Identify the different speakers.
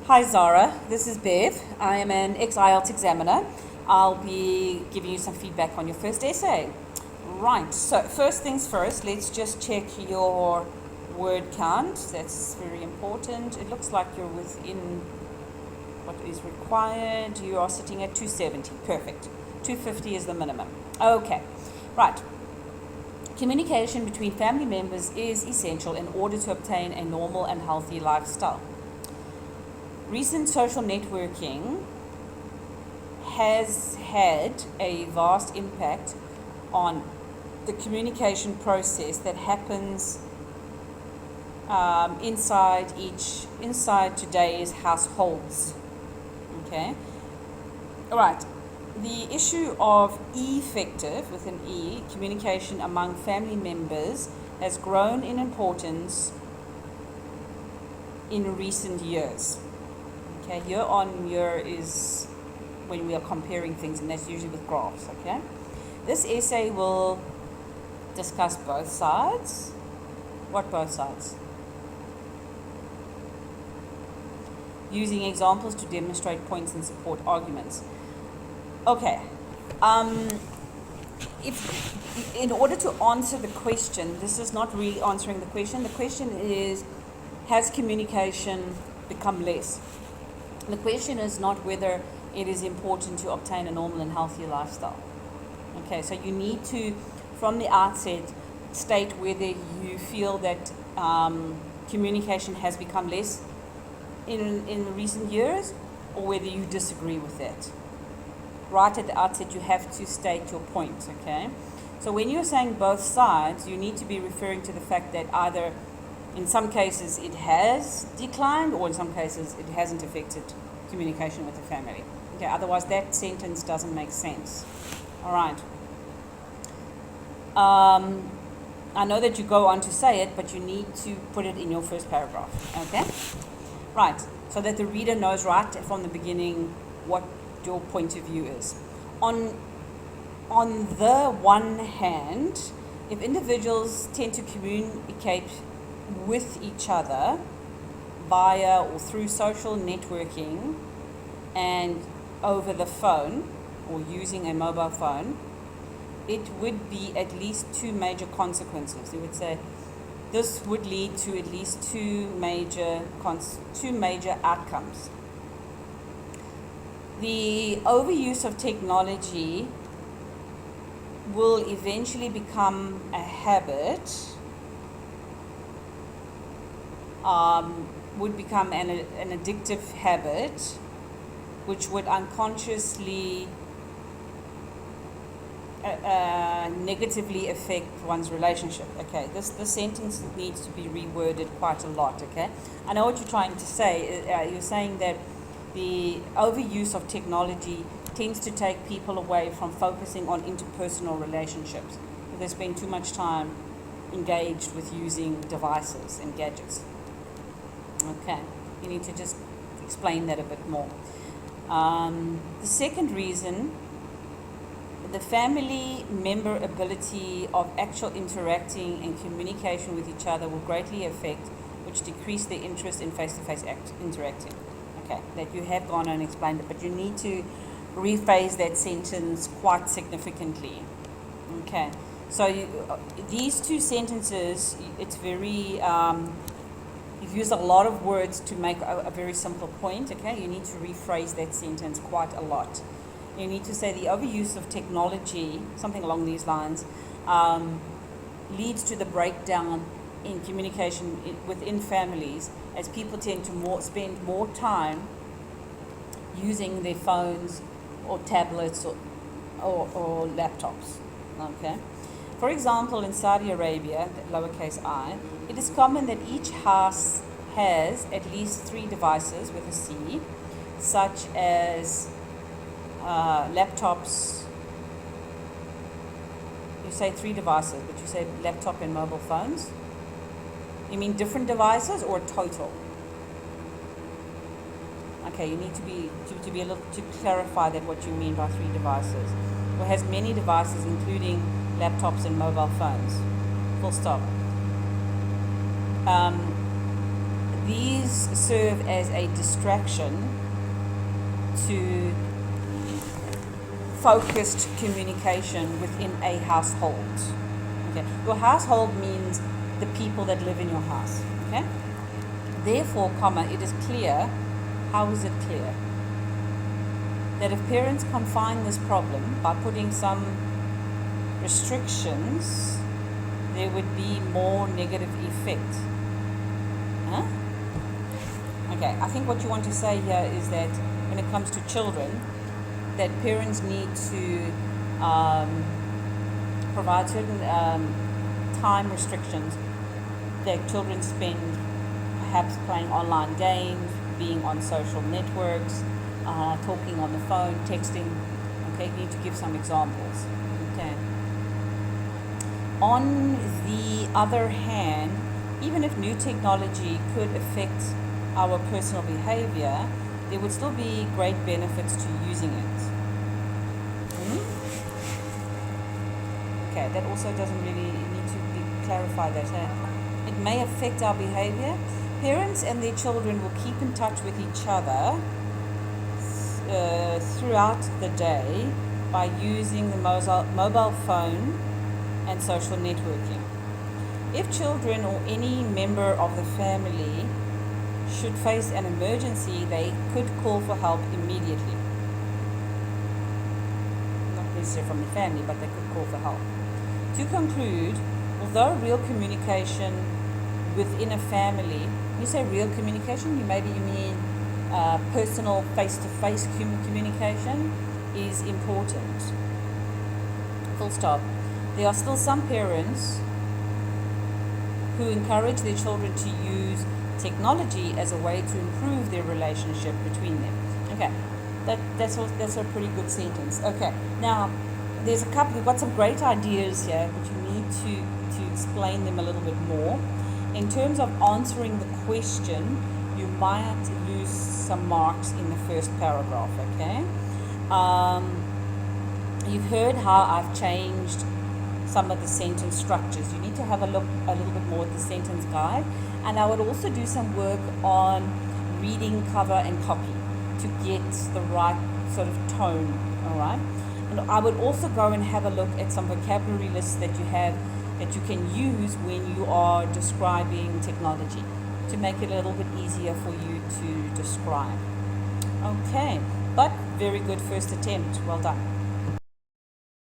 Speaker 1: Hi Zara, this is Bev. I am an ex-Ielts examiner. I'll be giving you some feedback on your first essay. Right, so first things first, let's just check your word count. That's very important. It looks like you're within what is required. You are sitting at 270, perfect. 250 is the minimum. Okay, right. Communication between family members is essential in order to obtain a normal and healthy lifestyle. Recent social networking has had a vast impact on the communication process that happens inside today's households. Okay, all right. The issue of effective, with an E, communication among family members has grown in importance in recent years. Okay, year on year is when we are comparing things, and that's usually with graphs. Okay, this essay will discuss both sides. What both sides? Using examples to demonstrate points and support arguments. Okay, if in order to answer the question, this is not really answering the question. The question is, has communication become less? The question is not whether it is important to obtain a normal and healthy lifestyle. Okay, so you need to, from the outset, state whether you feel that communication has become less in recent years, or whether you disagree with that. Right at the outset, you have to state your point, okay? So when you're saying both sides, you need to be referring to the fact that either in some cases it has declined, or in some cases it hasn't affected communication with the family. Okay, otherwise that sentence doesn't make sense. All right. I know that you go on to say it, but you need to put it in your first paragraph. Okay? Right. So that the reader knows right from the beginning what your point of view is. On the one hand, if individuals tend to communicate with each other via or through social networking and over the phone or using a mobile phone, it would be at least two major consequences. They would say this would lead to at least two major outcomes. The overuse of technology will eventually become a habit, would become an addictive habit, which would unconsciously negatively affect one's relationship. Okay, this sentence needs to be reworded quite a lot. Okay, I know what you're trying to say. You're saying that the overuse of technology tends to take people away from focusing on interpersonal relationships. They spend too much time engaged with using devices and gadgets. Okay, you need to just explain that a bit more. The second reason, the family member ability of actual interacting and communication with each other will greatly affect, which decrease their interest in face-to-face interacting. Okay, that you have gone and explained it, but you need to rephrase that sentence quite significantly. Okay, so these two sentences, it's very, you've used a lot of words to make a very simple point. Okay, you need to rephrase that sentence quite a lot. You need to say the overuse of technology, something along these lines, leads to the breakdown in communication within families, as people tend to spend more time using their phones or tablets or laptops. Okay. For example, in Saudi Arabia, lowercase I, it is common that each house has at least 3 devices with a C, such as laptops. You say 3 devices, but you say laptop and mobile phones. You mean different devices or total? Okay, you need to be a little to clarify that what you mean by 3 devices. Or has many devices, including laptops and mobile phones. Full stop. these serve as a distraction to focused communication within a household. Okay, your household means the people that live in your house. Okay, therefore, it is clear. How is it clear? That if parents confine this problem by putting some restrictions, there would be more negative effect. Huh? Okay, I think what you want to say here is that when it comes to children, that parents need to provide certain time restrictions that children spend perhaps playing online games, being on social networks, talking on the phone, texting. Okay, you need to give some examples. Okay. On the other hand, even if new technology could affect our personal behavior, there would still be great benefits to using it. Okay, that also doesn't really need to be clarified. It may affect our behavior. Parents and their children will keep in touch with each other throughout the day by using the mobile phone and social networking. If children or any member of the family should face an emergency, they could call for help immediately. Not necessarily from the family, but they could call for help. To conclude, although real communication within a family, when you say real communication, you mean personal face-to-face communication is important. Full stop. There are still some parents who encourage their children to use technology as a way to improve their relationship between them. Okay, that's a pretty good sentence. Okay, now there's we've got some great ideas here, but you need to explain them a little bit more. In terms of answering the question, you might lose some marks in the first paragraph, okay? You've heard how I've changed some of the sentence structures. You need to have a look a little bit more at the sentence guide, and I would also do some work on reading cover and copy to get the right sort of tone, all right? And I would also go and have a look at some vocabulary lists that you have that you can use when you are describing technology to make it a little bit easier for you to describe. Okay, but very good first attempt. Well done.